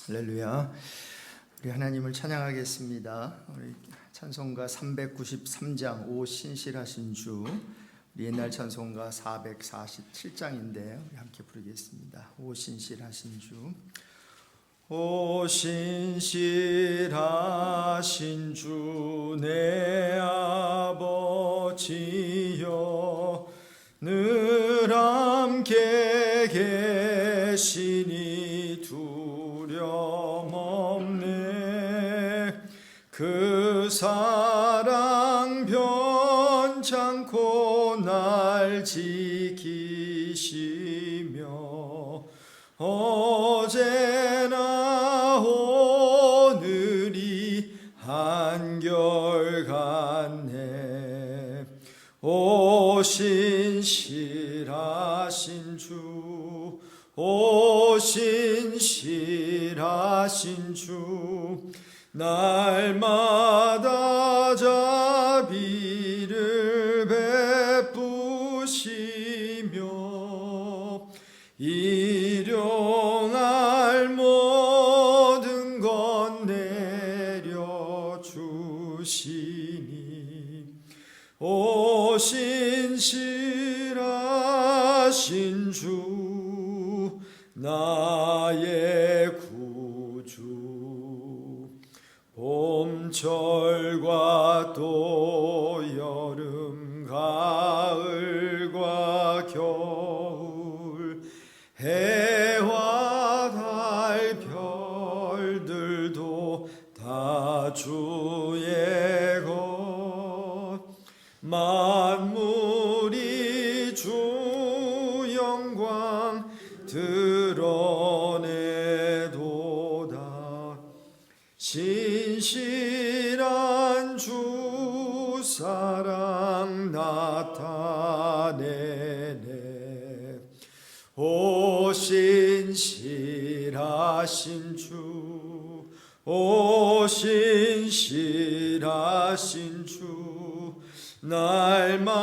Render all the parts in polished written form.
할렐루야. 우리 하나님을 찬양하겠습니다. 우리 찬송가 393장 오 신실하신 주, 우리 옛날 찬송가 447장인데 우리 함께 부르겠습니다. 오 신실하신 주. 오 신실하신 주 내 아버지여, 늘 함께 계시니 두려움 없네. 그 사랑 변찮고 날 지키시며, 어제나 오늘이 한결같네. 오 신실하신 주, 오 신실하신 주, 날마다 자비를 베푸시며 일용할 모든 것 내려주시니, 오 신실하신 주 나의 구주. 봄철과 또 여름 가을과 겨울, 해와 달 별들도 다 주의 것. 만물이 주 영광 드러내도다. 신실한 주 사랑 나타내네. 오 신실하신 주, 오 신실하신 주, 날마다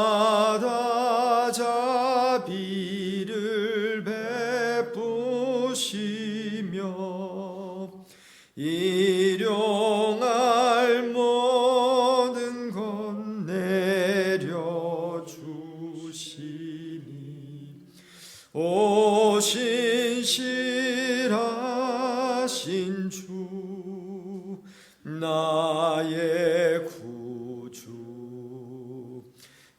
자비를 베푸시며 일용할 모든 것 내려주시니, 오 신실하신 주 나의 구주.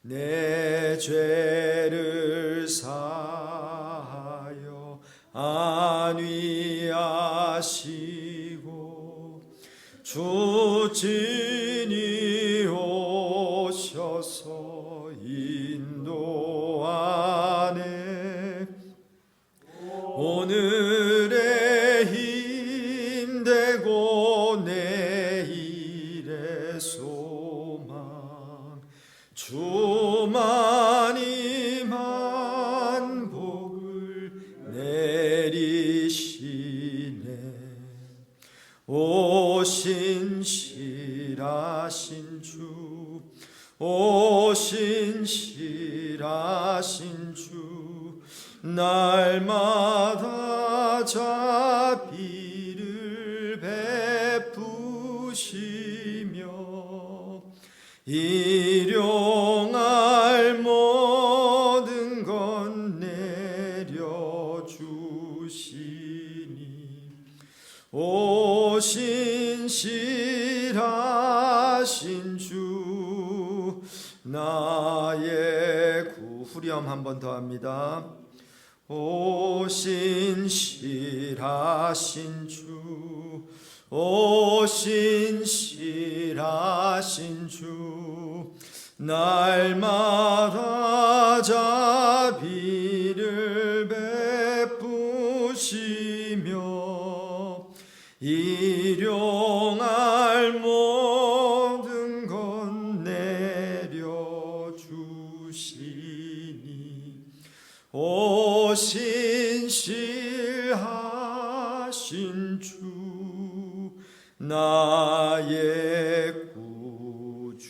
내 죄를 사하여 안위하시고, 주 친히 오셔서 인도하네. 오늘의 힘되고 내일의 소망, 주만이 만복을 내리시네. 오 신실하신 주, 오 신실하신 주, 날마다 자비를 베푸시며 일용할 모든 것 내려주시니, 오 신실하신 주 나의 구. 후렴 한 번 더 합니다. 오 신실하신 주, 오 신실하신 주, 날마다 자비를 베푸시며 일용할 모든 것 내려주시니, 오 신실하신 주 나의 구주.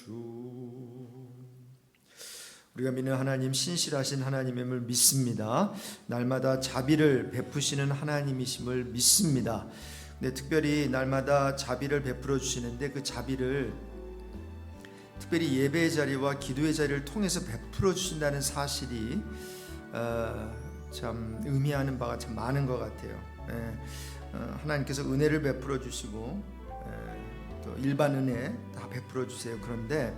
우리가 믿는 하나님, 신실하신 하나님임을 믿습니다. 날마다 자비를 베푸시는 하나님이심을 믿습니다. 네, 특별히 날마다 자비를 베풀어 주시는데 그 자비를 특별히 예배의 자리와 기도의 자리를 통해서 베풀어 주신다는 사실이 참 의미하는 바가 참 많은 것 같아요. 하나님께서 은혜를 베풀어 주시고 또 일반 은혜 다 베풀어 주세요. 그런데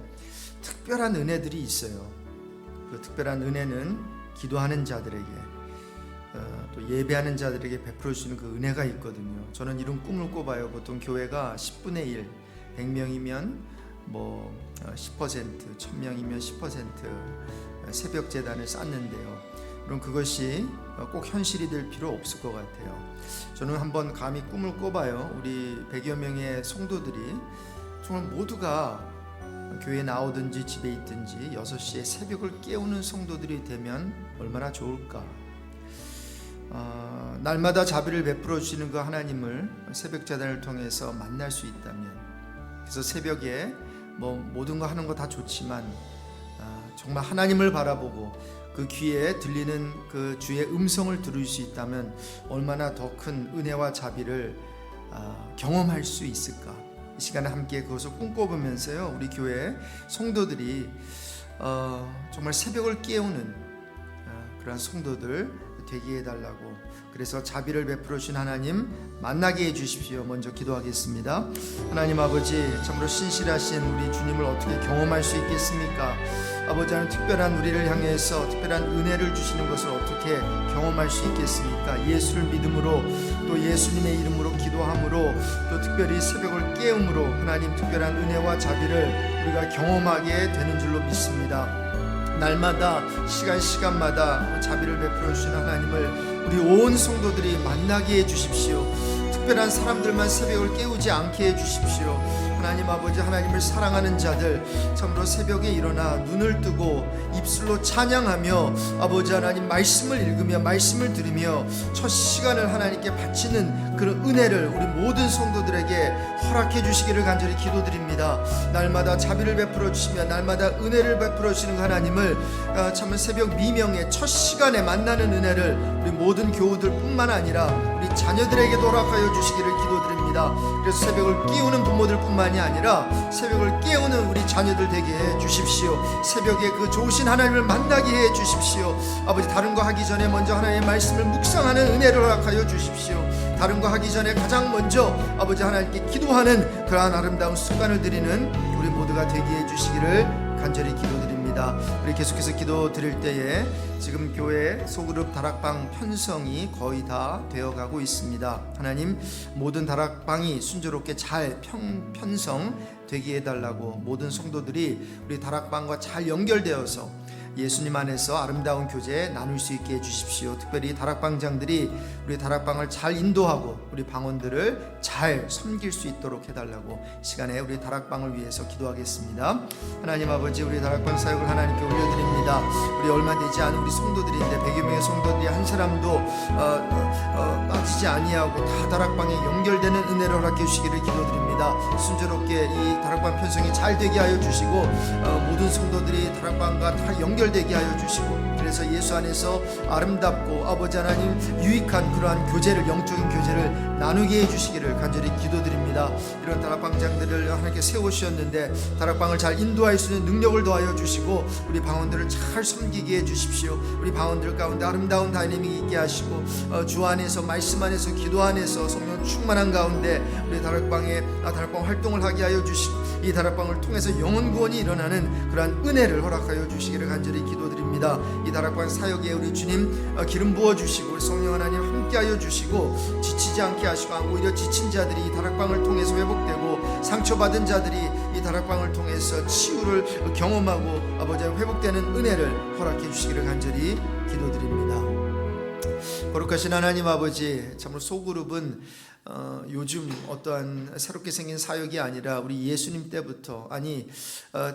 특별한 은혜들이 있어요. 그 특별한 은혜는 기도하는 자들에게 또 예배하는 자들에게 베풀어 주시는 그 은혜가 있거든요. 저는 이런 꿈을 꿔봐요. 보통 교회가 10분의 1, 100명이면 뭐 10%, 1000명이면 10% 새벽 제단을 쌓는데요. 그럼 그것이 꼭 현실이 될 필요 없을 것 같아요. 저는 한번 감히 꿈을 꿔봐요. 우리 100여 명의 성도들이 정말 모두가 교회에 나오든지 집에 있든지 6시에 새벽을 깨우는 성도들이 되면 얼마나 좋을까. 날마다 자비를 베풀어 주시는 그 하나님을 새벽 제단을 통해서 만날 수 있다면, 그래서 새벽에 뭐 모든 거 하는 거 다 좋지만 정말 하나님을 바라보고 그 귀에 들리는 그 주의 음성을 들을 수 있다면 얼마나 더 큰 은혜와 자비를 경험할 수 있을까. 이 시간에 함께 그것을 꿈꿔보면서요, 우리 교회 성도들이 정말 새벽을 깨우는 그런 성도들 되게 해달라고, 그래서 자비를 베풀어 주신 하나님 만나게 해주십시오. 먼저 기도하겠습니다. 하나님 아버지, 참으로 신실하신 우리 주님을 어떻게 경험할 수 있겠습니까? 아버지 하나님, 특별한 우리를 향해서 특별한 은혜를 주시는 것을 어떻게 경험할 수 있겠습니까? 예수를 믿음으로, 또 예수님의 이름으로 기도함으로, 또 특별히 새벽을 깨움으로 하나님 특별한 은혜와 자비를 우리가 경험하게 되는 줄로 믿습니다. 날마다 시간마다 자비를 베풀어 주시는 하나님을 우리 온 성도들이 만나게 해주십시오. 특별한 사람들만 새벽을 깨우지 않게 해주십시오. 하나님 아버지, 하나님을 사랑하는 자들 참으로 새벽에 일어나 눈을 뜨고 입술로 찬양하며 아버지 하나님 말씀을 읽으며 말씀을 들으며 첫 시간을 하나님께 바치는 그런 은혜를 우리 모든 성도들에게 허락해 주시기를 간절히 기도드립니다. 날마다 자비를 베풀어 주시며 날마다 은혜를 베풀어 주시는 하나님을 참으로 새벽 미명의 첫 시간에 만나는 은혜를 우리 모든 교우들 뿐만 아니라 우리 자녀들에게 허락하여 주시기를 기도드립니다. 그래서 새벽을 깨우는 부모들 뿐만이 아니라 새벽을 깨우는 우리 자녀들 되게 해 주십시오. 새벽에 그 좋으신 하나님을 만나게 해 주십시오. 아버지, 다른 거 하기 전에 먼저 하나님의 말씀을 묵상하는 은혜를 허락하여 주십시오. 다른 거 하기 전에 가장 먼저 아버지 하나님께 기도하는 그러한 아름다운 습관을 드리는 우리 모두가 되게 해 주시기를 간절히 기도드립니다. 우리 계속해서 기도 드릴 때에 지금 교회 소그룹 다락방 편성이 거의 다 되어가고 있습니다. 하나님, 모든 다락방이 순조롭게 잘 편성되게 해달라고, 모든 성도들이 우리 다락방과 잘 연결되어서 예수님 안에서 아름다운 교제 나눌 수 있게 해주십시오. 특별히 다락방장들이 우리 다락방을 잘 인도하고 우리 방언들을 잘 섬길 수 있도록 해달라고 시간에 우리 다락방을 위해서 기도하겠습니다. 하나님 아버지, 우리 다락방 사역을 하나님께 올려드립니다. 우리 얼마 되지 않은 우리 성도들인데 100여 명의 성도들이 한 사람도 빠지지 아니하고 다 다락방에 연결되는 은혜를 허락해 주시기를 기도드립니다. 순조롭게 이 다락방 편성이 잘 되게 하여 주시고 모든 성도들이 다락방과 다 연결되게 하여 주시고, 그래서 예수 안에서 아름답고 아버지 하나님 유익한 그러한 교제를, 영적인 교제를 나누게 해주시기를 간절히 기도드립니다. 이런 다락방장들을 하나님께 세우셨는데 다락방을 잘 인도할 수 있는 능력을 더하여 주시고 우리 방언들을 잘 섬기게 해주십시오. 우리 방언들 가운데 아름다운 다이내믹이 있게 하시고 주 안에서, 말씀 안에서, 기도 안에서 성령 충만한 가운데 우리 다락방 활동을 하게 하여 주시고 이 다락방을 통해서 영혼 구원이 일어나는 그러한 은혜를 허락하여 주시기를 간절히 기도드립니다. 이 다락방 사역에 우리 주님 기름 부어주시고 우리 성령 하나님 함께하여 주시고 지치지 않게 하시고, 오히려 지친 자들이 이 다락방을 통해서 회복되고 상처받은 자들이 이 다락방을 통해서 치유를 경험하고 아버지 회복되는 은혜를 허락해 주시기를 간절히 기도드립니다. 거룩하신 하나님 아버지, 참으로 소그룹은 요즘 어떠한 새롭게 생긴 사역이 아니라 우리 예수님 때부터, 아니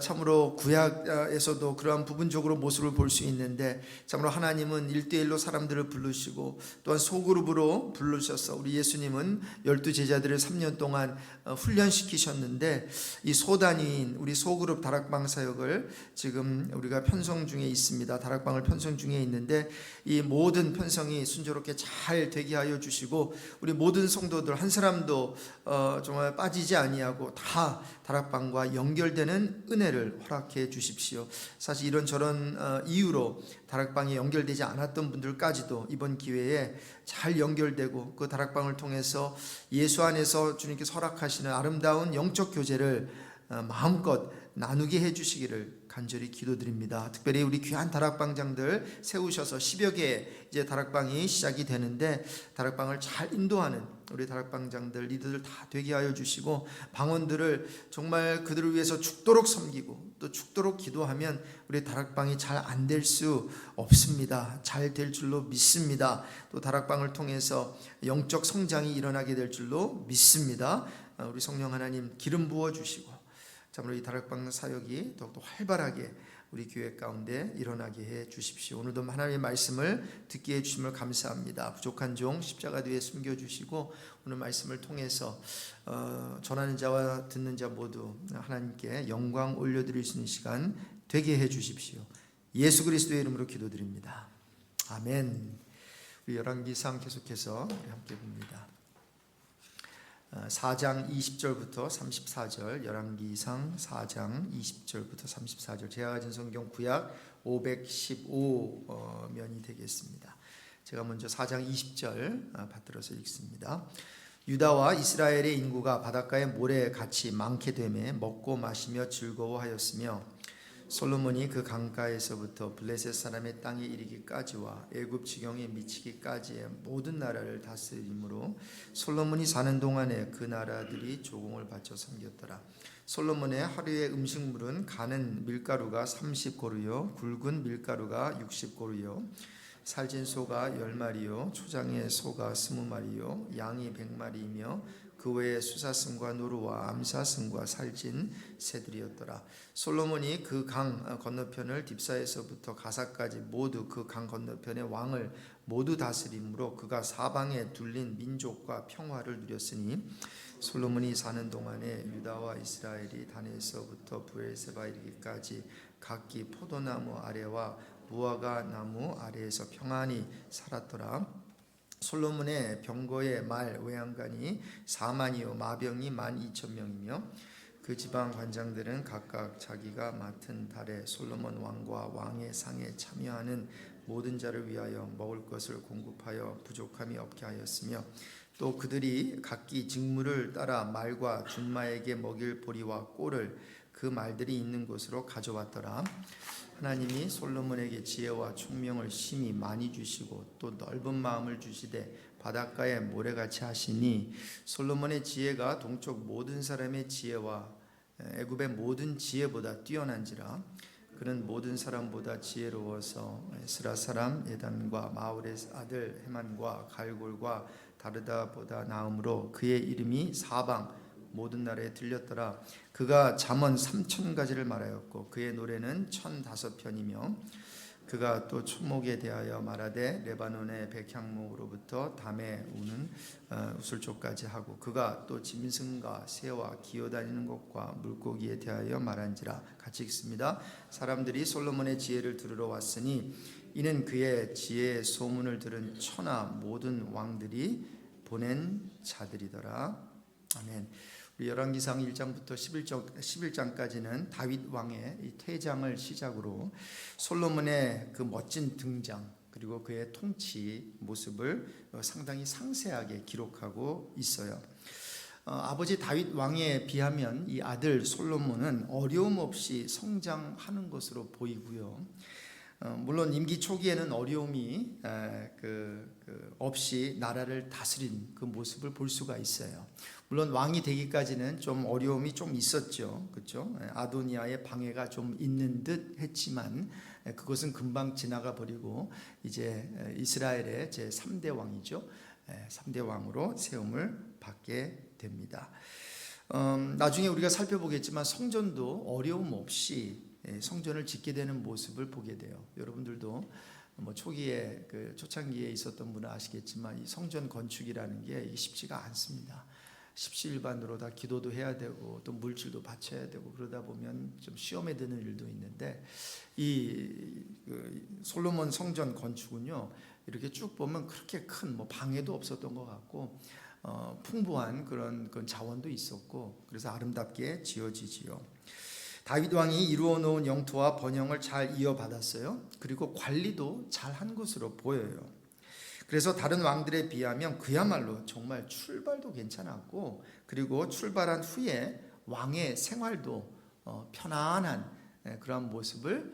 참으로 구약에서도 그러한 부분적으로 모습을 볼 수 있는데 참으로 하나님은 1대1로 사람들을 부르시고 또한 소그룹으로 부르셔서 우리 예수님은 12제자들을 3년 동안 훈련시키셨는데 이 소단위인 우리 소그룹 다락방 사역을 지금 우리가 편성 중에 있습니다. 다락방을 편성 중에 있는데 이 모든 편성이 순조롭게 잘 되게 하여 주시고 우리 모든 성도 성도들 한 사람도 정말 빠지지 아니하고 다 다락방과 연결되는 은혜를 허락해 주십시오. 사실 이런저런 이유로 다락방에 연결되지 않았던 분들까지도 이번 기회에 잘 연결되고 그 다락방을 통해서 예수 안에서 주님께서 허락하시는 아름다운 영적 교제를 마음껏 나누게 해주시기를 간절히 기도드립니다. 특별히 우리 귀한 다락방장들 세우셔서 10여 개의 이제 다락방이 시작이 되는데 다락방을 잘 인도하는 우리 다락방장들 리더들 다 되게 하여 주시고 방언들을 정말 그들을 위해서 죽도록 섬기고 또 죽도록 기도하면 우리 다락방이 잘 안 될 수 없습니다. 잘 될 줄로 믿습니다. 또 다락방을 통해서 영적 성장이 일어나게 될 줄로 믿습니다. 우리 성령 하나님 기름 부어 주시고 참으로 이 다락방 사역이 더욱더 활발하게 우리 교회 가운데 일어나게 해 주십시오. 오늘도 하나님의 말씀을 듣게 해 주심을 감사합니다. 부족한 종 십자가 뒤에 숨겨주시고 오늘 말씀을 통해서 전하는 자와 듣는 자 모두 하나님께 영광 올려드릴 수 있는 시간 되게 해 주십시오. 예수 그리스도의 이름으로 기도드립니다. 아멘. 우리 열왕기상 계속해서 함께 봅니다. 4장 20절부터 34절 열왕기상 4장 20절부터 34절 제가 가진 성경 구약 515면이 되겠습니다. 제가 먼저 4장 20절 받들어서 읽습니다. 유다와 이스라엘의 인구가 바닷가의 모래에 같이 많게 되매 먹고 마시며 즐거워하였으며 솔로몬이 그 강가에서부터 블레셋 사람의 땅에 이르기까지와 애굽 지경에 미치기까지의 모든 나라를 다스림으로 솔로몬이 사는 동안에 그 나라들이 조공을 바쳐 섬겼더라. 솔로몬의 하루의 음식물은 가는 밀가루가 30고루요 굵은 밀가루가 60고루요 살진 소가 10마리요 초장의 소가 20마리요 양이 100마리이며 그 외에 수사슴과 노루와 암사슴과 살진 새들이었더라. 솔로몬이 그 강 건너편을 딥사에서부터 가사까지 모두 그 강 건너편의 왕을 모두 다스림으로 그가 사방에 둘린 민족과 평화를 누렸으니 솔로몬이 사는 동안에 유다와 이스라엘이 단에서부터 브엘세바 이르기까지 각기 포도나무 아래와 무화과 나무 아래에서 평안히 살았더라. 솔로몬의 병거의 말 외양간이 4만이요 마병이 12,000명이며 그 지방 관장들은 각각 자기가 맡은 달에 솔로몬 왕과 왕의 상에 참여하는 모든 자를 위하여 먹을 것을 공급하여 부족함이 없게 하였으며 또 그들이 각기 직무를 따라 말과 준마에게 먹일 보리와 꼴을 그 말들이 있는 곳으로 가져왔더라. 하나님이 솔로몬에게 지혜와 총명을 심히 많이 주시고 또 넓은 마음을 주시되 바닷가에 모래같이 하시니 솔로몬의 지혜가 동쪽 모든 사람의 지혜와 애굽의 모든 지혜보다 뛰어난지라. 그는 모든 사람보다 지혜로워서 스라 사람 에단과 마울의 아들 헤만과 갈골과 다르다보다 나음으로 그의 이름이 사방 모든 나라에 들렸더라. 그가 잠언 3,000가지를 말하였고 그의 노래는 1,005편이며 그가 또 초목에 대하여 말하되 레바논의 백향목으로부터 담에 우는 우슬초까지 하고 그가 또 짐승과 새와 기어다니는 것과 물고기에 대하여 말한지라. 같이 읽습니다. 사람들이 솔로몬의 지혜를 들으러 왔으니 이는 그의 지혜의 소문을 들은 천하 모든 왕들이 보낸 자들이더라. 아멘. 우리 열왕기상 1장부터 11장까지는 다윗 왕의 이 퇴장을 시작으로 솔로몬의 그 멋진 등장 그리고 그의 통치 모습을 상당히 상세하게 기록하고 있어요. 아버지 다윗 왕에 비하면 이 아들 솔로몬은 어려움 없이 성장하는 것으로 보이고요. 물론 임기 초기에는 어려움이 없이 나라를 다스린 그 모습을 볼 수가 있어요. 물론 왕이 되기까지는 좀 어려움이 좀 있었죠, 그렇죠? 아도니아의 방해가 좀 있는 듯 했지만 그것은 금방 지나가 버리고 이제 이스라엘의 제 3대 왕이죠. 3대 왕으로 세움을 받게 됩니다. 나중에 우리가 살펴보겠지만 성전도 어려움 없이 성전을 짓게 되는 모습을 보게 돼요. 여러분들도 뭐 초기에 그 초창기에 있었던 분은 아시겠지만 이 성전 건축이라는 게 쉽지가 않습니다. 십시일반으로 다 기도도 해야 되고 또 물질도 바쳐야 되고 그러다 보면 좀 시험에 드는 일도 있는데 이 솔로몬 성전 건축은요 이렇게 쭉 보면 그렇게 큰 뭐 방해도 없었던 것 같고 풍부한 그런 자원도 있었고 그래서 아름답게 지어지지요. 다윗 왕이 이루어 놓은 영토와 번영을 잘 이어받았어요. 그리고 관리도 잘 한 것으로 보여요. 그래서 다른 왕들에 비하면 그야말로 정말 출발도 괜찮았고 그리고 출발한 후에 왕의 생활도 편안한 그런 모습을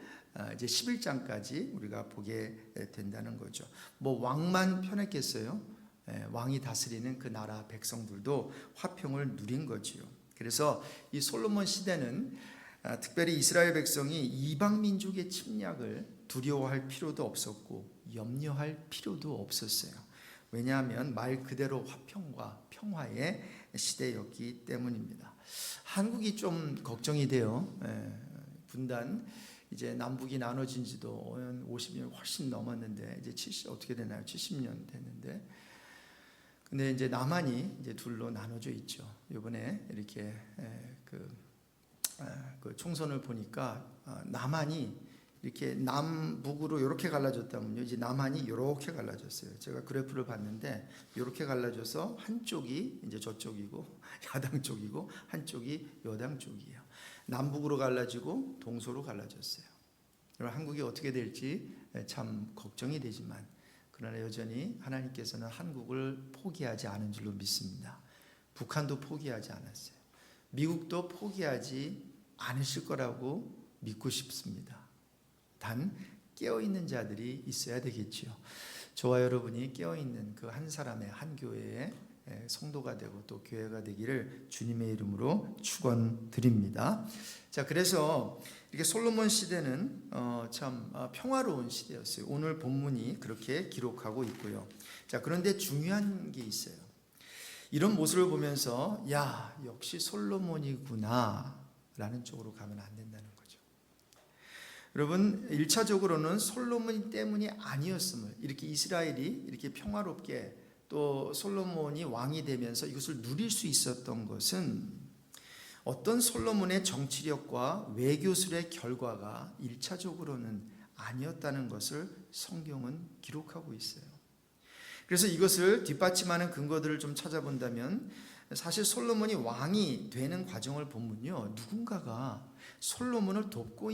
이제 11장까지 우리가 보게 된다는 거죠. 뭐 왕만 편했겠어요? 왕이 다스리는 그 나라 백성들도 화평을 누린 거지요. 그래서 이 솔로몬 시대는 특별히 이스라엘 백성이 이방 민족의 침략을 두려워할 필요도 없었고 염려할 필요도 없었어요. 왜냐하면 말 그대로 화평과 평화의 시대였기 때문입니다. 한국이 좀 걱정이 돼요. 분단 이제 남북이 나눠진 지도 50년 훨씬 넘었는데 이제 70 어떻게 되나요? 70년 됐는데 근데 이제 남한이 이제 둘로 나눠져 있죠. 이번에 이렇게 그 총선을 보니까 남한이 이렇게 남북으로 이렇게 갈라졌다면요. 이제 남한이 이렇게 갈라졌어요. 제가 그래프를 봤는데 이렇게 갈라져서 한쪽이 이제 저쪽이고 야당 쪽이고 한쪽이 여당 쪽이에요. 남북으로 갈라지고 동서로 갈라졌어요. 여러분 한국이 어떻게 될지 참 걱정이 되지만 그러나 여전히 하나님께서는 한국을 포기하지 않은 줄로 믿습니다. 북한도 포기하지 않았어요. 미국도 포기하지 않으실 거라고 믿고 싶습니다. 단 깨어있는 자들이 있어야 되겠지요. 저와 여러분이 깨어있는 그 한 사람의 한 교회의 성도가 되고 또 교회가 되기를 주님의 이름으로 축원드립니다. 자, 그래서 이렇게 솔로몬 시대는 참 평화로운 시대였어요. 오늘 본문이 그렇게 기록하고 있고요. 자, 그런데 중요한 게 있어요. 이런 모습을 보면서 야, 역시 솔로몬이구나 라는 쪽으로 가면 안 된다는 거죠. 여러분 1차적으로는 솔로몬 때문이 아니었음을 이렇게 이스라엘이 이렇게 평화롭게 또 솔로몬이 왕이 되면서 이것을 누릴 수 있었던 것은 어떤 솔로몬의 정치력과 외교술의 결과가 1차적으로는 아니었다는 것을 성경은 기록하고 있어요. 그래서 이것을 뒷받침하는 근거들을 좀 찾아본다면 사실 솔로몬이 왕이 되는 과정을 보면요, 누군가가 솔로몬을 돕고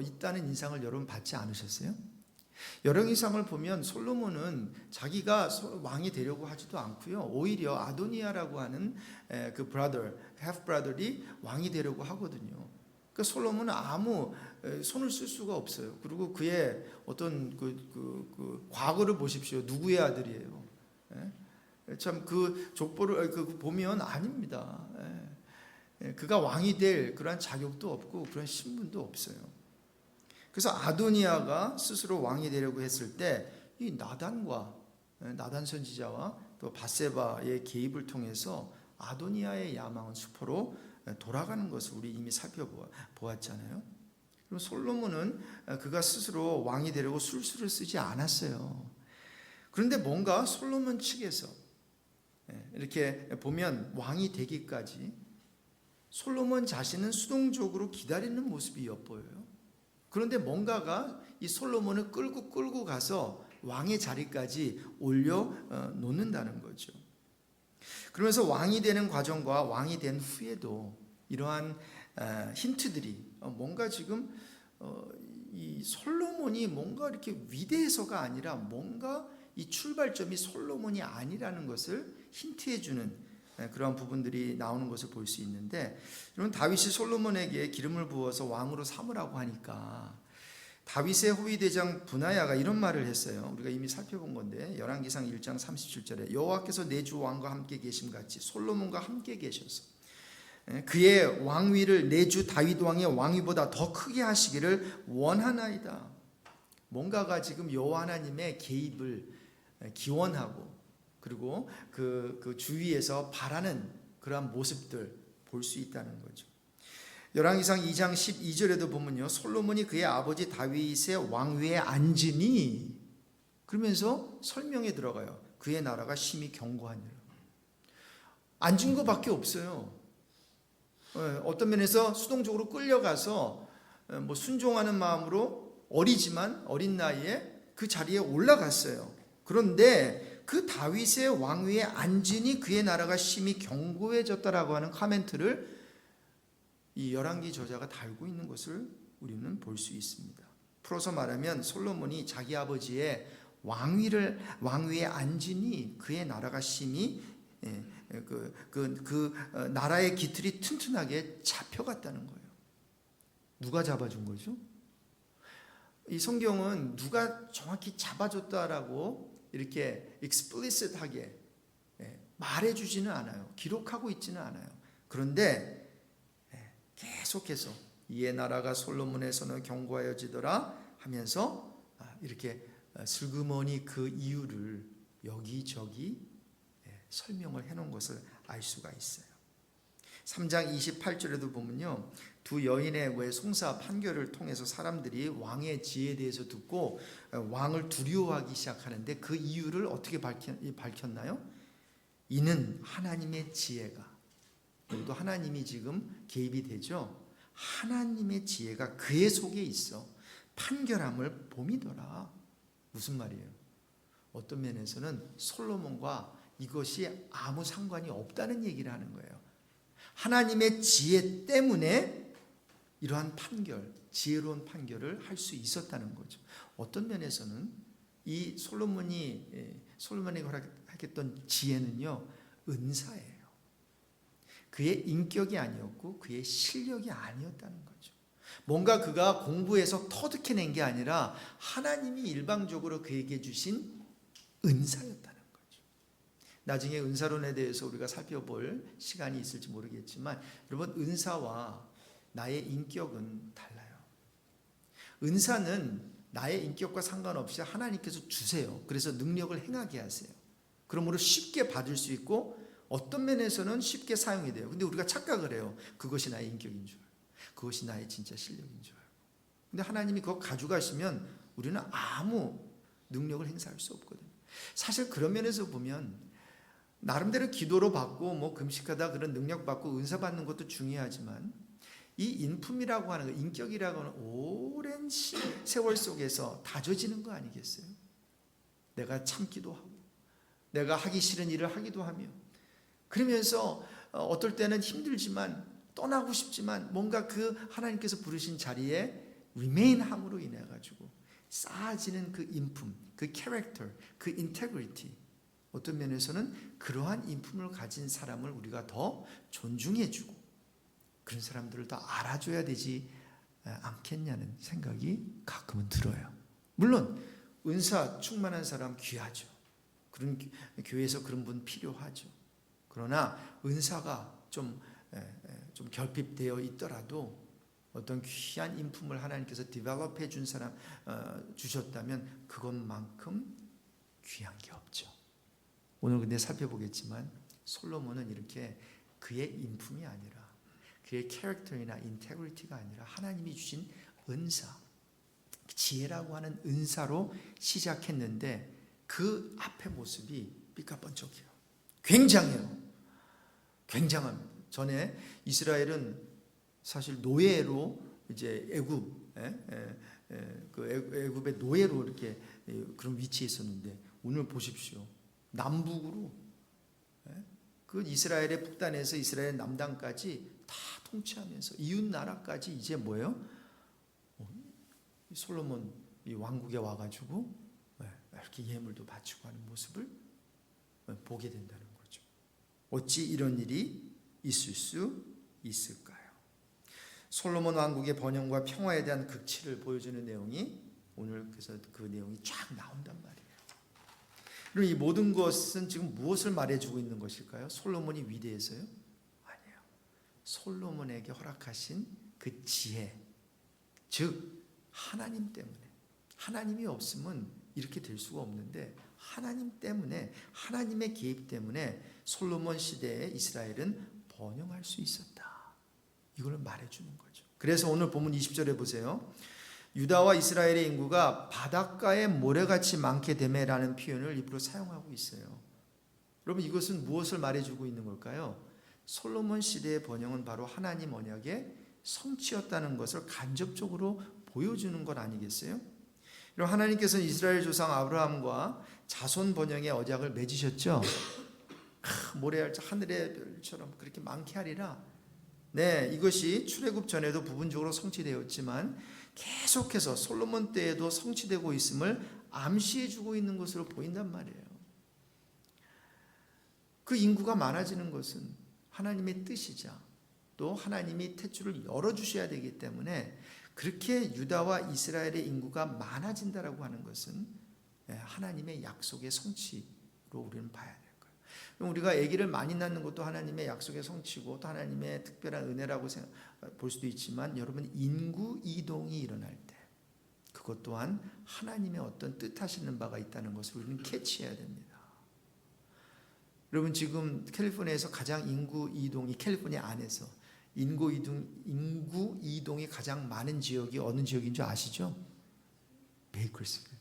있다는 인상을 여러분 받지 않으셨어요? 여러 인상을 보면 솔로몬은 자기가 왕이 되려고 하지도 않고요, 오히려 아도니아라고 하는 그 half brother이 왕이 되려고 하거든요. 그 솔로몬은 아무 손을 쓸 수가 없어요. 그리고 그의 어떤 그 과거를 보십시오. 누구의 아들이에요? 참 그 족보를 보면 아닙니다. 그가 왕이 될 그런 자격도 없고 그런 신분도 없어요. 그래서 아도니아가 스스로 왕이 되려고 했을 때 이 나단 선지자와 또 밧세바의 개입을 통해서 아도니아의 야망은 수포로 돌아가는 것을 우리 이미 살펴보았잖아요. 그럼 솔로몬은 그가 스스로 왕이 되려고 술수를 쓰지 않았어요. 그런데 뭔가 솔로몬 측에서 이렇게 보면 왕이 되기까지 솔로몬 자신은 수동적으로 기다리는 모습이 엿보여요. 그런데 뭔가가 이 솔로몬을 끌고 가서 왕의 자리까지 올려 놓는다는 거죠. 그러면서 왕이 되는 과정과 왕이 된 후에도 이러한 힌트들이 뭔가 지금 이 솔로몬이 뭔가 이렇게 위대해서가 아니라 뭔가 이 출발점이 솔로몬이 아니라는 것을 힌트해주는 그러한 부분들이 나오는 것을 볼 수 있는데, 여러분 다윗이 솔로몬에게 기름을 부어서 왕으로 삼으라고 하니까 다윗의 호위대장 분하야가 이런 말을 했어요. 우리가 이미 살펴본 건데 열왕기상 1장 37절에 여호와께서 내 주 왕과 함께 계심같이 솔로몬과 함께 계셔서 그의 왕위를 내 주 다윗 왕의 왕위보다 더 크게 하시기를 원하나이다. 뭔가가 지금 여호와 하나님의 개입을 기원하고 그리고 그 주위에서 바라는 그러한 모습들 볼 수 있다는 거죠. 열왕기상 2장 12절에도 보면요, 솔로몬이 그의 아버지 다윗의 왕위에 앉으니 그러면서 설명에 들어가요. 그의 나라가 심히 견고하니라. 앉은 것밖에 없어요. 어떤 면에서 수동적으로 끌려가서 뭐 순종하는 마음으로 어린 나이에 그 자리에 올라갔어요. 그런데 그 다윗의 왕위에 앉으니 그의 나라가 심히 견고해졌다라고 하는 코멘트를 이 열왕기 저자가 달고 있는 것을 우리는 볼 수 있습니다. 풀어서 말하면 솔로몬이 자기 아버지의 왕위에 앉으니 그의 나라가 심히 나라의 기틀이 튼튼하게 잡혀갔다는 거예요. 누가 잡아준 거죠? 이 성경은 누가 정확히 잡아줬다라고 이렇게 explicit하게 말해주지는 않아요. 기록하고 있지는 않아요. 그런데 계속해서 이에 나라가 솔로몬에서는 견고하여지더라 하면서 이렇게 슬그머니 그 이유를 여기저기 설명을 해놓은 것을 알 수가 있어요. 3장 28절에도 보면요, 두 여인의 왜 송사 판결을 통해서 사람들이 왕의 지혜에 대해서 듣고 왕을 두려워하기 시작하는데 그 이유를 어떻게 밝혔나요? 이는 하나님의 지혜가, 여기도 하나님이 지금 개입이 되죠. 하나님의 지혜가 그의 속에 있어 판결함을 봄이더라. 무슨 말이에요? 어떤 면에서는 솔로몬과 이것이 아무 상관이 없다는 얘기를 하는 거예요. 하나님의 지혜 때문에 이러한 판결, 지혜로운 판결을 할 수 있었다는 거죠. 어떤 면에서는 이 솔로몬이 허락했던 지혜는요, 은사예요. 그의 인격이 아니었고 그의 실력이 아니었다는 거죠. 뭔가 그가 공부해서 터득해낸 게 아니라 하나님이 일방적으로 그에게 주신 은사였다는 거죠. 나중에 은사론에 대해서 우리가 살펴볼 시간이 있을지 모르겠지만 여러분, 은사와 나의 인격은 달라요. 은사는 나의 인격과 상관없이 하나님께서 주세요. 그래서 능력을 행하게 하세요. 그러므로 쉽게 받을 수 있고 어떤 면에서는 쉽게 사용이 돼요. 근데 우리가 착각을 해요. 그것이 나의 인격인 줄 알고, 그것이 나의 진짜 실력인 줄 알고. 근데 하나님이 그거 가져가시면 우리는 아무 능력을 행사할 수 없거든요. 사실 그런 면에서 보면 나름대로 기도로 받고 뭐 금식하다 그런 능력 받고 은사 받는 것도 중요하지만 이 인품이라고 하는 거, 인격이라고 하는 오랜 세월 속에서 다져지는 거 아니겠어요? 내가 참기도 하고 내가 하기 싫은 일을 하기도 하며, 그러면서 어떨 때는 힘들지만 떠나고 싶지만 뭔가 그 하나님께서 부르신 자리에 remain함으로 인해 가지고 쌓아지는 그 인품, 그 캐릭터, 그 인테그리티, 어떤 면에서는 그러한 인품을 가진 사람을 우리가 더 존중해주고 그런 사람들을 더 알아줘야 되지 않겠냐는 생각이 가끔은 들어요. 물론 은사 충만한 사람 귀하죠. 그런 교회에서 그런 분 필요하죠. 그러나 은사가 좀 결핍되어 있더라도 어떤 귀한 인품을 하나님께서 디벨롭해 준 사람 주셨다면 그것만큼 귀한 게 없죠. 오늘 근데 살펴보겠지만 솔로몬은 이렇게 그의 인품이 아니라 그의 캐릭터나 인테그리티가 아니라 하나님이 주신 은사, 지혜라고 하는 은사로 시작했는데 그 앞의 모습이 삐까뻔쩍해요. 굉장해요. 굉장합니다. 전에 이스라엘은 사실 노예로 이제 애굽의 노예로 이렇게 그런 위치에 있었는데 오늘 보십시오. 남북으로 그 이스라엘의 북단에서 이스라엘 남단까지 다 통치하면서 이웃 나라까지 이제 뭐예요? 솔로몬 이 왕국에 와가지고 이렇게 예물도 바치고 하는 모습을 보게 된다는 거죠. 어찌 이런 일이 있을 수 있을까요? 솔로몬 왕국의 번영과 평화에 대한 극치를 보여주는 내용이 오늘 그래서 그 내용이 쫙 나온단 말이에요. 그럼 이 모든 것은 지금 무엇을 말해주고 있는 것일까요? 솔로몬이 위대해서요? 아니에요. 솔로몬에게 허락하신 그 지혜, 즉 하나님 때문에, 하나님이 없으면 이렇게 될 수가 없는데 하나님 때문에, 하나님의 개입 때문에 솔로몬 시대에 이스라엘은 번영할 수 있었다. 이걸 말해주는 거죠. 그래서 오늘 본문 20절에 보세요. 유다와 이스라엘의 인구가 바닷가의 모래같이 많게 되매라는 표현을 일부러 사용하고 있어요. 여러분, 이것은 무엇을 말해주고 있는 걸까요? 솔로몬 시대의 번영은 바로 하나님 언약의 성취였다는 것을 간접적으로 보여주는 것 아니겠어요? 그럼 하나님께서는 이스라엘 조상 아브라함과 자손 번영의 언약을 맺으셨죠. 모래알 하늘의 별처럼 그렇게 많게 하리라. 네, 이것이 출애굽 전에도 부분적으로 성취되었지만 계속해서 솔로몬 때에도 성취되고 있음을 암시해 주고 있는 것으로 보인단 말이에요. 그 인구가 많아지는 것은 하나님의 뜻이자 또 하나님이 탯줄을 열어주셔야 되기 때문에 그렇게 유다와 이스라엘의 인구가 많아진다라고 하는 것은 하나님의 약속의 성취로 우리는 봐야 돼요. 우리가 아기를 많이 낳는 것도 하나님의 약속의 성취고 또 하나님의 특별한 은혜라고 볼 수도 있지만 여러분 인구 이동이 일어날 때 그것 또한 하나님의 어떤 뜻하시는 바가 있다는 것을 우리는 캐치해야 됩니다. 여러분 지금 캘리포니아에서 가장 인구 이동이 캘리포니아 안에서 인구 이동이 가장 많은 지역이 어느 지역인 줄 아시죠? 베이커스빌.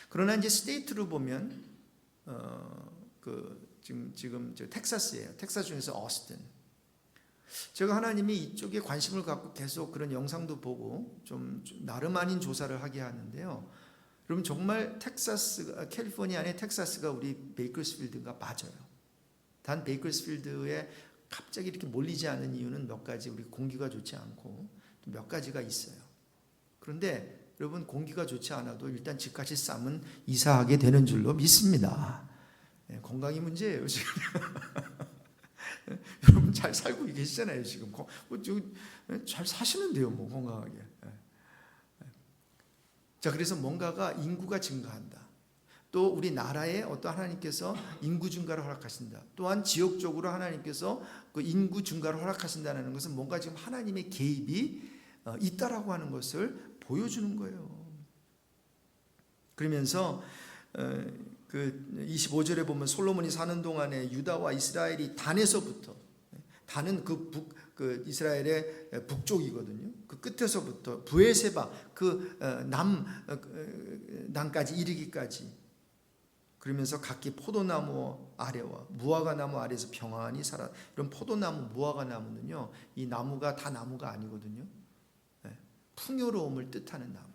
그러나 이제 스테이트로 보면 지금 텍사스예요. 텍사스 중에서 어스틴. 제가 하나님이 이쪽에 관심을 갖고 계속 그런 영상도 보고 좀 나름 아닌 조사를 하게 하는데요. 여러분 정말 캘리포니아 안에 텍사스가 우리 베이커스필드가 맞아요. 단 베이커스필드에 갑자기 이렇게 몰리지 않은 이유는 몇 가지, 우리 공기가 좋지 않고 또 몇 가지가 있어요. 그런데 여러분 공기가 좋지 않아도 일단 집값이 싸면 이사하게 되는 줄로 믿습니다. 건강이 문제예요 지금. 여러분 잘 살고 계시잖아요 지금. 잘 사시는데요 뭐 건강하게. 자, 그래서 뭔가가 인구가 증가한다. 또 우리 나라에 어떤 하나님께서 인구 증가를 허락하신다. 또한 지역적으로 하나님께서 그 인구 증가를 허락하신다는 것은 뭔가 지금 하나님의 개입이 있다라고 하는 것을 보여주는 거예요. 그러면서 그 25절에 보면 솔로몬이 사는 동안에 유다와 이스라엘이 단에서부터, 단은 그 이스라엘의 북쪽이거든요. 그 끝에서부터 부에세바 그 남까지 이르기까지, 그러면서 각기 포도나무 아래와 무화과 나무 아래에서 평안히 살아. 이런 포도나무, 무화과 나무는요, 이 나무가 다 나무가 아니거든요. 풍요로움을 뜻하는 나무예요.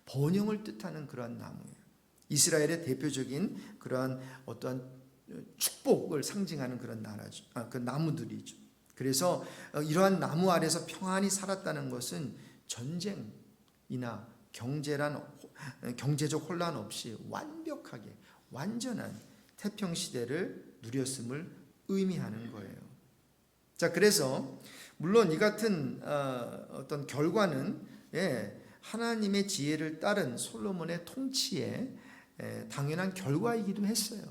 번영을 뜻하는 그러한 나무예요. 이스라엘의 대표적인 그러한 어떠한 축복을 상징하는 그런 나라죠. 그 나무들이죠. 그래서 이러한 나무 아래서 평안히 살았다는 것은 전쟁이나 경제적 혼란 없이 완벽하게 완전한 태평 시대를 누렸음을 의미하는 거예요. 자, 그래서 물론 이 같은 어떤 결과는 하나님의 지혜를 따른 솔로몬의 통치에 당연한 결과이기도 했어요.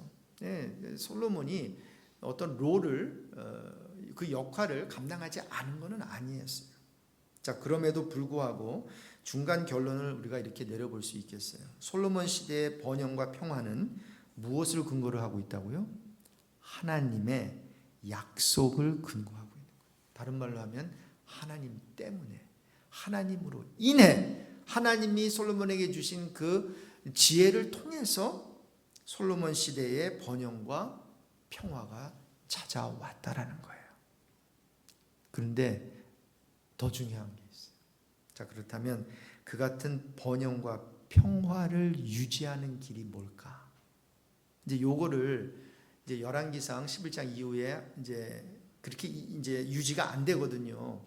솔로몬이 어떤 롤을 그 역할을 감당하지 않은 것은 아니었어요. 자, 그럼에도 불구하고 중간 결론을 우리가 이렇게 내려볼 수 있겠어요. 솔로몬 시대의 번영과 평화는 무엇을 근거로 하고 있다고요? 하나님의 약속을 근거하고 있는 거예요. 다른 말로 하면 하나님 때문에, 하나님으로 인해 하나님이 솔로몬에게 주신 그 지혜를 통해서 솔로몬 시대의 번영과 평화가 찾아왔다라는 거예요. 그런데 더 중요한 게 있어요. 자, 그렇다면 그 같은 번영과 평화를 유지하는 길이 뭘까? 이제 요거를 이제 열왕기상 11장 이후에 이제 그렇게 이제 유지가 안 되거든요.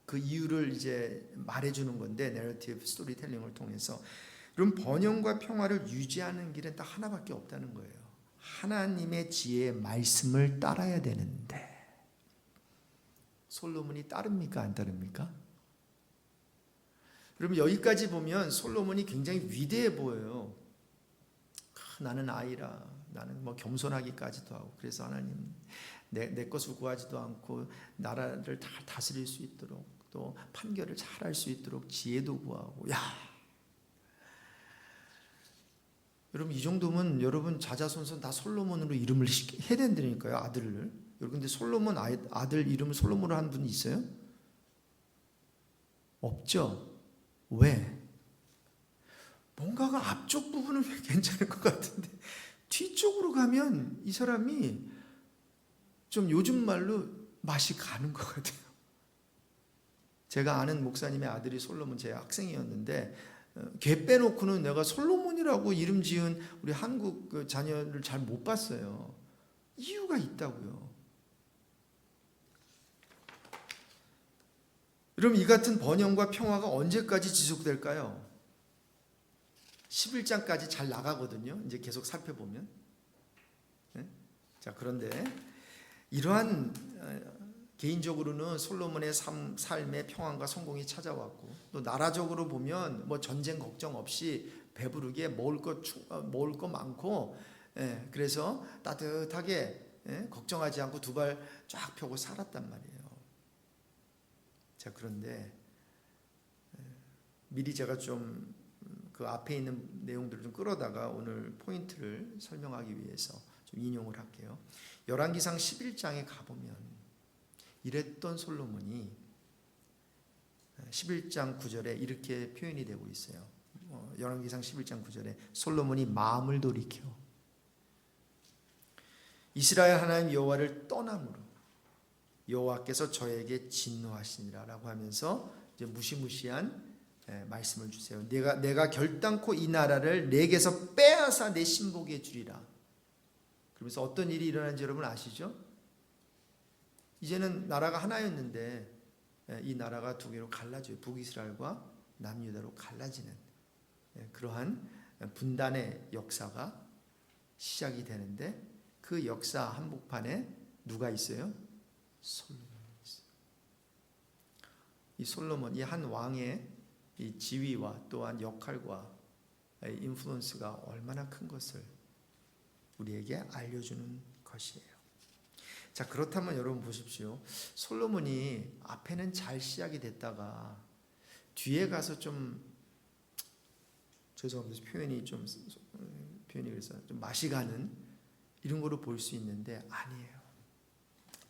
그 이유를 이제 말해주는 건데, 내러티브 스토리텔링을 통해서. 그럼 번영과 평화를 유지하는 길은 딱 하나밖에 없다는 거예요. 하나님의 지혜의 말씀을 따라야 되는데, 솔로몬이 따릅니까 안 따릅니까? 여러분 여기까지 보면 솔로몬이 굉장히 위대해 보여요. 나는 아이라, 나는 뭐 겸손하기까지도 하고, 그래서 하나님 내 것을 구하지도 않고 나라를 다 다스릴 수 있도록, 또 판결을 잘 할 수 있도록 지혜도 구하고. 야, 여러분 이 정도면 여러분 자자손손 다 솔로몬으로 이름을 해야 된다니까요, 아들을. 여러분 근데 솔로몬 아들 이름을 솔로몬으로 한 분이 있어요? 없죠. 왜? 뭔가가 앞쪽 부분은 왜 괜찮을 것 같은데 뒤쪽으로 가면 이 사람이 좀 요즘 말로 맛이 가는 것 같아요. 제가 아는 목사님의 아들이 솔로몬, 제 학생이었는데 걔 빼놓고는 내가 솔로몬이라고 이름 지은 우리 한국 그 자녀를 잘 못 봤어요. 이유가 있다고요. 그럼 이 같은 번영과 평화가 언제까지 지속될까요? 11장까지 잘 나가거든요. 이제 계속 살펴보면. 네? 자, 그런데 이러한 개인적으로는 솔로몬의 삶의 평안과 성공이 찾아왔고, 또 나라적으로 보면 뭐 전쟁 걱정 없이 배부르게 먹을 거 많고, 그래서 따뜻하게 걱정하지 않고 두 발 쫙 펴고 살았단 말이에요. 자, 그런데 미리 제가 좀 그 앞에 있는 내용들을 좀 끌어다가 오늘 포인트를 설명하기 위해서 좀 인용을 할게요. 열왕기상 11장에 가보면 이랬던 솔로몬이 11장 9절에 이렇게 표현이 되고 있어요. 열왕기상 11장 9절에 솔로몬이 마음을 돌이켜 이스라엘 하나님 여호와를 떠남으로 여호와께서 저에게 진노하시니라라고 하면서 이제 무시무시한 말씀을 주세요. 내가 결단코 이 나라를 내게서 빼앗아 내 신복에 주리라. 그러면서 어떤 일이 일어난지 여러분 아시죠? 이제는 나라가 하나였는데 이 나라가 두 개로 갈라져요. 북이스라엘과 남유다로 갈라지는 그러한 분단의 역사가 시작이 되는데, 그 역사 한복판에 누가 있어요? 솔로몬이 있어요. 이 솔로몬, 이 한 왕의 이 지위와 또한 역할과 인플루언스가 얼마나 큰 것을 우리에게 알려주는 것이에요. 자, 그렇다면 여러분 보십시오. 솔로몬이 앞에는 잘 시작이 됐다가 뒤에 가서 좀, 죄송합니다, 표현이 그래서 좀 맛이 가는 이런 거로 볼 수 있는데 아니에요.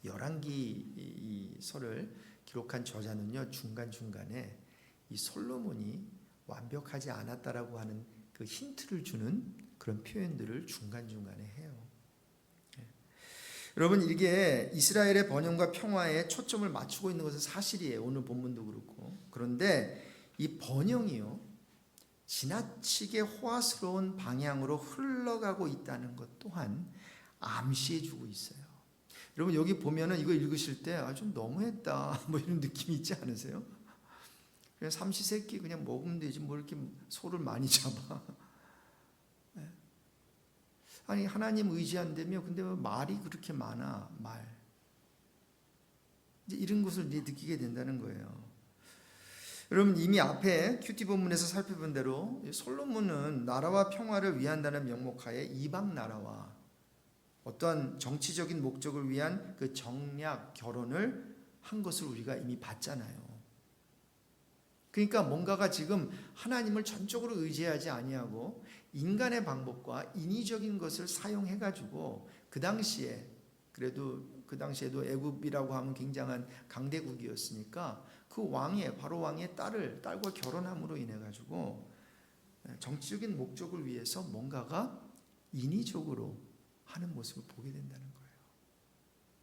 열왕기 이 설을 기록한 저자는요, 중간중간에 이 솔로몬이 완벽하지 않았다라고 하는 그 힌트를 주는 그런 표현들을 중간중간에 해요. 여러분, 이게 이스라엘의 번영과 평화에 초점을 맞추고 있는 것은 사실이에요. 오늘 본문도 그렇고. 그런데 이 번영이요, 지나치게 호화스러운 방향으로 흘러가고 있다는 것 또한 암시해 주고 있어요. 여러분, 여기 보면은 이거 읽으실 때 좀 너무했다 뭐 이런 느낌이 있지 않으세요? 그냥 삼시세끼 그냥 먹으면 되지 뭐 이렇게 소를 많이 잡아. 아니, 하나님 의지한다며 근데 왜 말이 그렇게 많아, 말. 이제 이런 것을 느끼게 된다는 거예요. 여러분, 이미 앞에 큐티 본문에서 살펴본 대로 솔로몬은 나라와 평화를 위한다는 명목하에 이방 나라와 어떠한 정치적인 목적을 위한 그 정략 결혼을 한 것을 우리가 이미 봤잖아요. 그러니까 뭔가가 지금 하나님을 전적으로 의지하지 아니하고 인간의 방법과 인위적인 것을 사용해 가지고 그 당시에도 애굽이라고 하면 굉장한 강대국이었으니까 그 바로 왕의 딸과 결혼함으로 인해 가지고 정치적인 목적을 위해서 뭔가가 인위적으로 하는 모습을 보게 된다는 거예요.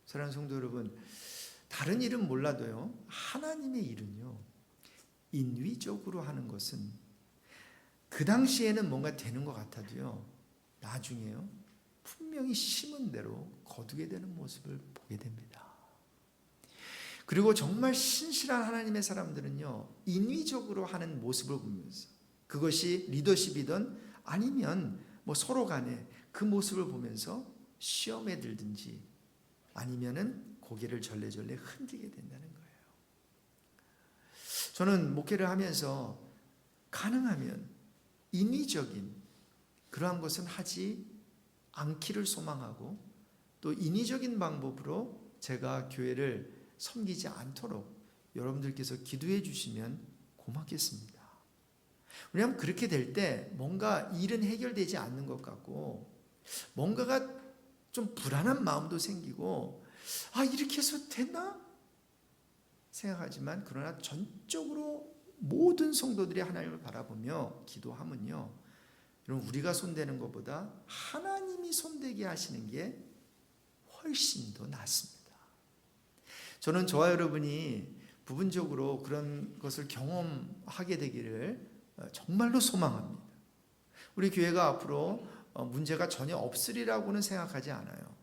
사랑하는 성도 여러분, 다른 일은 몰라도요, 하나님의 일은요, 인위적으로 하는 것은 그 당시에는 뭔가 되는 것 같아도요, 나중에요, 분명히 심은 대로 거두게 되는 모습을 보게 됩니다. 그리고 정말 신실한 하나님의 사람들은요, 인위적으로 하는 모습을 보면서 그것이 리더십이든 아니면 뭐 서로 간에 그 모습을 보면서 시험에 들든지 아니면은 고개를 절레절레 흔들게 된다는 거예요. 저는 목회를 하면서 가능하면 인위적인 그러한 것은 하지 않기를 소망하고, 또 인위적인 방법으로 제가 교회를 섬기지 않도록 여러분들께서 기도해 주시면 고맙겠습니다. 왜냐하면 그렇게 될 때 뭔가 일은 해결되지 않는 것 같고 뭔가가 좀 불안한 마음도 생기고, 이렇게 해서 되나? 생각하지만 그러나 전적으로 모든 성도들이 하나님을 바라보며 기도하면요, 여러분, 우리가 손대는 것보다 하나님이 손대게 하시는 게 훨씬 더 낫습니다. 저는 저와 여러분이 부분적으로 그런 것을 경험하게 되기를 정말로 소망합니다. 우리 교회가 앞으로 문제가 전혀 없으리라고는 생각하지 않아요.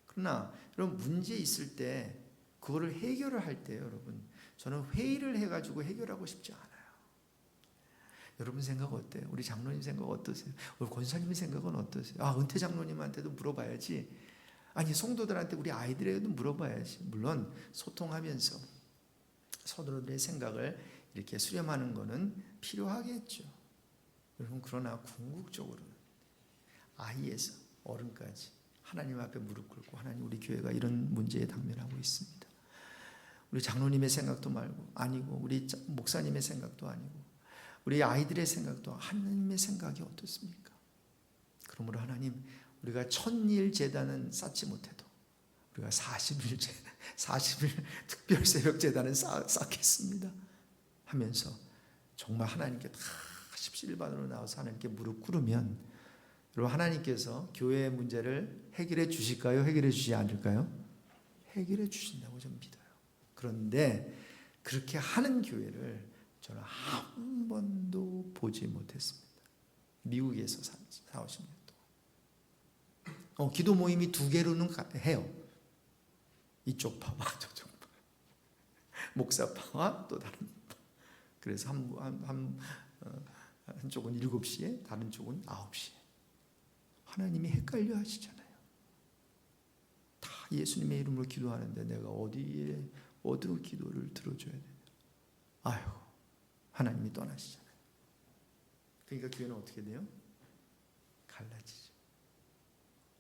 그러나 여러분, 문제 있을 때 그거를 해결을 할 때 여러분, 저는 회의를 해가지고 해결하고 싶지 않아요. 여러분 생각 어때요? 우리 장로님 생각 어떠세요? 우리 권사님 생각은 어떠세요? 은퇴 장로님한테도 물어봐야지. 아니, 성도들한테, 우리 아이들에게도 물어봐야지. 물론 소통하면서 서로들의 생각을 이렇게 수렴하는 것은 필요하겠죠. 여러분, 그러나 궁극적으로는 아이에서 어른까지 하나님 앞에 무릎 꿇고, 하나님, 우리 교회가 이런 문제에 당면하고 있습니다. 우리 장로님의 생각도 말고 아니고, 우리 목사님의 생각도 아니고, 우리 아이들의 생각도 하나님의 생각이 어떻습니까? 그러므로 하나님, 우리가 1000일 제단은 쌓지 못해도 우리가 40일 특별 새벽 제단은 쌓겠습니다 하면서 정말 하나님께 다 십시일반으로 나와서 하나님께 무릎 꿇으면, 여러분, 하나님께서 교회의 문제를 해결해 주실까요? 해결해 주지 않을까요? 해결해 주신다고 저는 믿어요. 그런데 그렇게 하는 교회를 저는 한 번도 보지 못했습니다. 미국에서 40년 동안. 기도 모임이 2개로는 해요. 이쪽 파와 저쪽 파. 목사파와 또 다른 파. 그래서 한쪽은 7시에, 다른 쪽은 9시에. 하나님이 헷갈려 하시잖아요. 다 예수님의 이름으로 기도하는데 내가 어디로 기도를 들어줘야 되냐. 아유, 하나님이 떠나시잖아요. 그러니까 교회는 어떻게 돼요? 갈라지죠.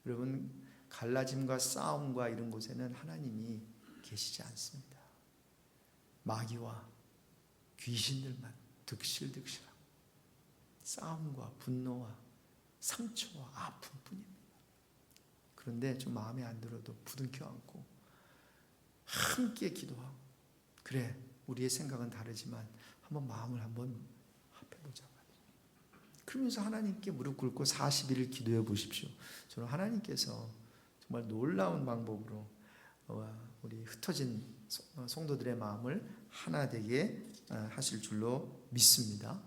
여러분, 갈라짐과 싸움과 이런 곳에는 하나님이 계시지 않습니다. 마귀와 귀신들만 득실득실하고 싸움과 분노와 상처와 아픔뿐입니다. 그런데 좀 마음에 안 들어도 부둥켜 안고 함께 기도하고, 그래, 우리의 생각은 다르지만 한번 마음을 한번 합해보자. 그러면서 하나님께 무릎 꿇고 40일을 기도해 보십시오. 저는 하나님께서 정말 놀라운 방법으로 우리 흩어진 성도들의 마음을 하나 되게 하실 줄로 믿습니다.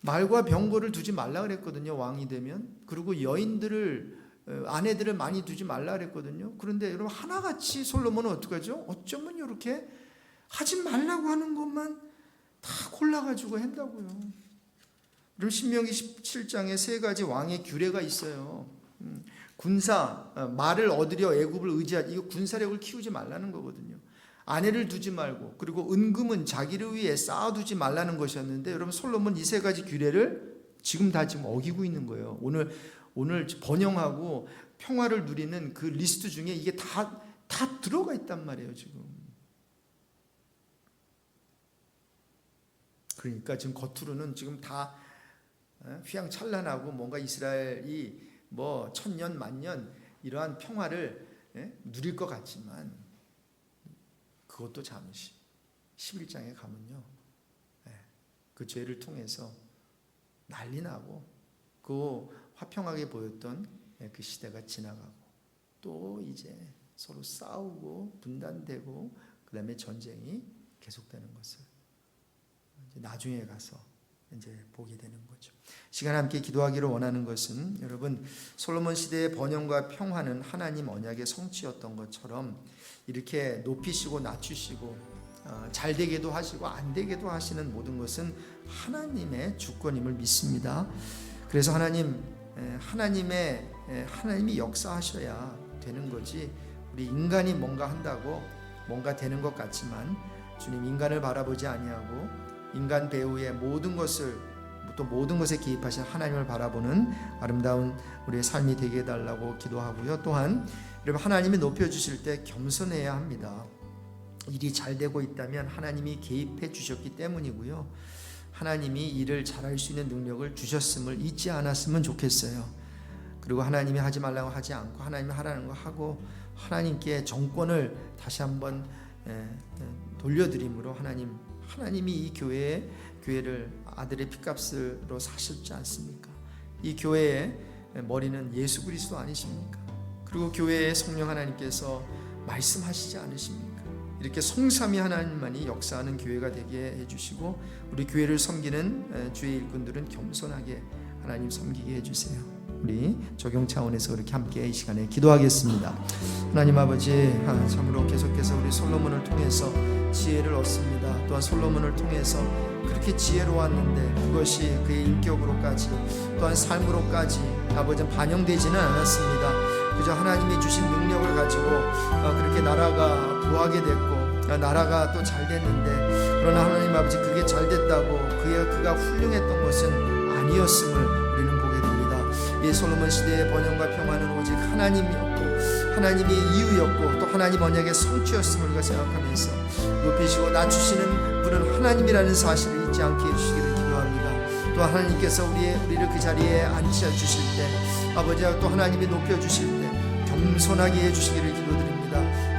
말과 병거를 두지 말라 그랬거든요. 왕이 되면. 그리고 아내들을 많이 두지 말라 그랬거든요. 그런데 여러분, 하나같이 솔로몬은 어떡하죠? 어쩌면 이렇게 하지 말라고 하는 것만 다 골라가지고 한다고요. 그럼 신명기 17장에 3가지 왕의 규례가 있어요. 말을 얻으려 애굽을 의지하지, 이거 군사력을 키우지 말라는 거거든요. 아내를 두지 말고, 그리고 은금은 자기를 위해 쌓아두지 말라는 것이었는데, 여러분, 솔로몬 이 3가지 규례를 지금 어기고 있는 거예요. 오늘 번영하고 평화를 누리는 그 리스트 중에 이게 다 들어가 있단 말이에요, 지금. 그러니까 지금 겉으로는 지금 다 휘황찬란하고 뭔가 이스라엘이 1000년 만년 이러한 평화를 누릴 것 같지만, 그것도 잠시 11장에 가면요, 그 죄를 통해서 난리 나고 그 화평하게 보였던 그 시대가 지나가고, 또 이제 서로 싸우고 분단되고 그 다음에 전쟁이 계속되는 것을 나중에 가서 이제 보게 되는 거죠. 시간 함께 기도하기를 원하는 것은, 여러분, 솔로몬 시대의 번영과 평화는 하나님 언약의 성취였던 것처럼 이렇게 높이시고 낮추시고 잘 되게도 하시고 안 되게도 하시는 모든 것은 하나님의 주권임을 믿습니다. 그래서 하나님이 역사하셔야 되는 거지, 우리 인간이 뭔가 한다고 뭔가 되는 것 같지만, 주님, 인간을 바라보지 아니하고 인간 배후의 모든 것에 개입하신 하나님을 바라보는 아름다운 우리의 삶이 되게 해달라고 기도하고요. 또한 여러분, 하나님이 높여주실 때 겸손해야 합니다. 일이 잘 되고 있다면 하나님이 개입해 주셨기 때문이고요. 하나님이 일을 잘할 수 있는 능력을 주셨음을 잊지 않았으면 좋겠어요. 그리고 하나님이 하지 말라고 하지 않고 하나님이 하라는 거 하고, 하나님께 정권을 다시 한번 돌려드림으로 하나님이 이 교회를 아들의 핏값으로 사셨지 않습니까? 이 교회의 머리는 예수 그리스도 아니십니까? 그리고 교회의 성령 하나님께서 말씀하시지 않으십니까? 이렇게 성삼위 하나님만이 역사하는 교회가 되게 해주시고 우리 교회를 섬기는 주의 일꾼들은 겸손하게 하나님 섬기게 해주세요. 우리 적용 차원에서 그렇게 함께 이 시간에 기도하겠습니다. 하나님 아버지, 참으로 계속해서 우리 솔로몬을 통해서 지혜를 얻습니다. 또한 솔로몬을 통해서 그렇게 지혜로웠는데 그것이 그의 인격으로까지 또한 삶으로까지 아버지 반영되지는 않았습니다. 그저 하나님이 주신 능력을 가지고 그렇게 나라가 부하게 됐고 나라가 또 잘 됐는데, 그러나 하나님 아버지 그게 잘 됐다고 그가 훌륭했던 것은 아니었음을 우리는 보게 됩니다. 이 솔로몬 시대의 번영과 평화는 오직 하나님이었고 하나님이 이유였고 또 하나님 언약의 성취였음을 우리가 생각하면서 높이시고 낮추시는 분은 하나님이라는 사실을 잊지 않게 해주시기를 기도합니다. 또 하나님께서 우리를 그 자리에 앉혀주실 때 아버지와 또 하나님이 높여주실 때 겸손하게 해주시기를 기도드립니다.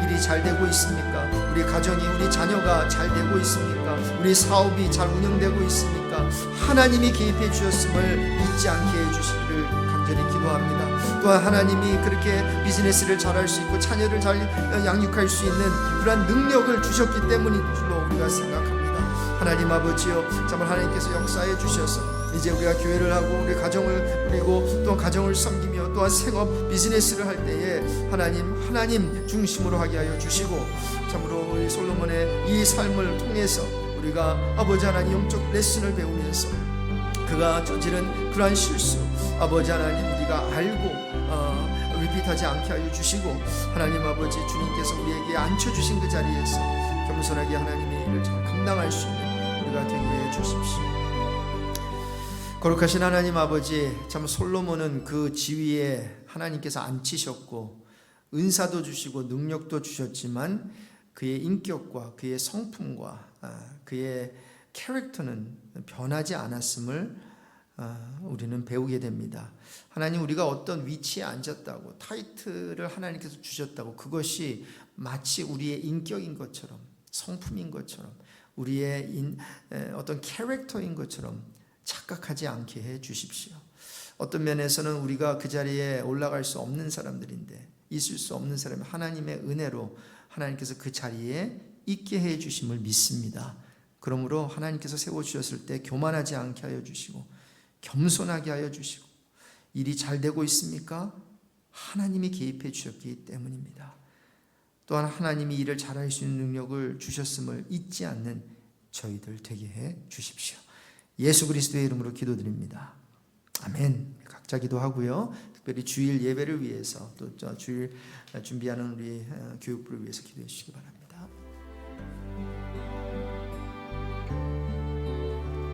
일이 잘 되고 있습니까? 우리 가정이, 우리 자녀가 잘 되고 있습니까? 우리 사업이 잘 운영되고 있습니까? 하나님이 개입해 주셨음을 잊지 않게 해주시기를 간절히 기도합니다. 또한 하나님이 그렇게 비즈니스를 잘할 수 있고 자녀를 잘 양육할 수 있는 그러한 능력을 주셨기 때문인 줄로 우리가 생각합니다. 하나님 아버지여, 정말 하나님께서 역사해 주셔서 이제 우리가 교회를 하고 우리 가정을 그리고 또 가정을 섬기며 또한 생업 비즈니스를 할 때에 하나님 중심으로 하게 하여 주시고, 참으로 우리 솔로몬의 이 삶을 통해서 우리가 아버지 하나님 영적 레슨을 배우면서 그가 저지른 그러한 실수 아버지 하나님 우리가 알고 리핏하지 않게 하여 주시고, 하나님 아버지 주님께서 우리에게 앉혀주신 그 자리에서 겸손하게 하나님의 일을 잘 감당할 수 있는 우리가 되게 해 주십시오. 거룩하신 하나님 아버지, 참 솔로몬은 그 지위에 하나님께서 앉히셨고 은사도 주시고 능력도 주셨지만 그의 인격과 그의 성품과 그의 캐릭터는 변하지 않았음을 우리는 배우게 됩니다. 하나님, 우리가 어떤 위치에 앉았다고 타이틀을 하나님께서 주셨다고 그것이 마치 우리의 인격인 것처럼 성품인 것처럼 우리의 어떤 캐릭터인 것처럼 착각하지 않게 해 주십시오. 어떤 면에서는 우리가 그 자리에 올라갈 수 없는 사람들인데, 있을 수 없는 사람이 하나님의 은혜로 하나님께서 그 자리에 있게 해 주심을 믿습니다. 그러므로 하나님께서 세워주셨을 때 교만하지 않게 하여 주시고 겸손하게 하여 주시고, 일이 잘 되고 있습니까? 하나님이 개입해 주셨기 때문입니다. 또한 하나님이 일을 잘할 수 있는 능력을 주셨음을 잊지 않는 저희들 되게 해 주십시오. 예수 그리스도의 이름으로 기도드립니다. 아멘. 각자 기도하고요. 특별히 주일 예배를 위해서 또 주일 준비하는 우리 교육부를 위해서 기도해 주시기 바랍니다.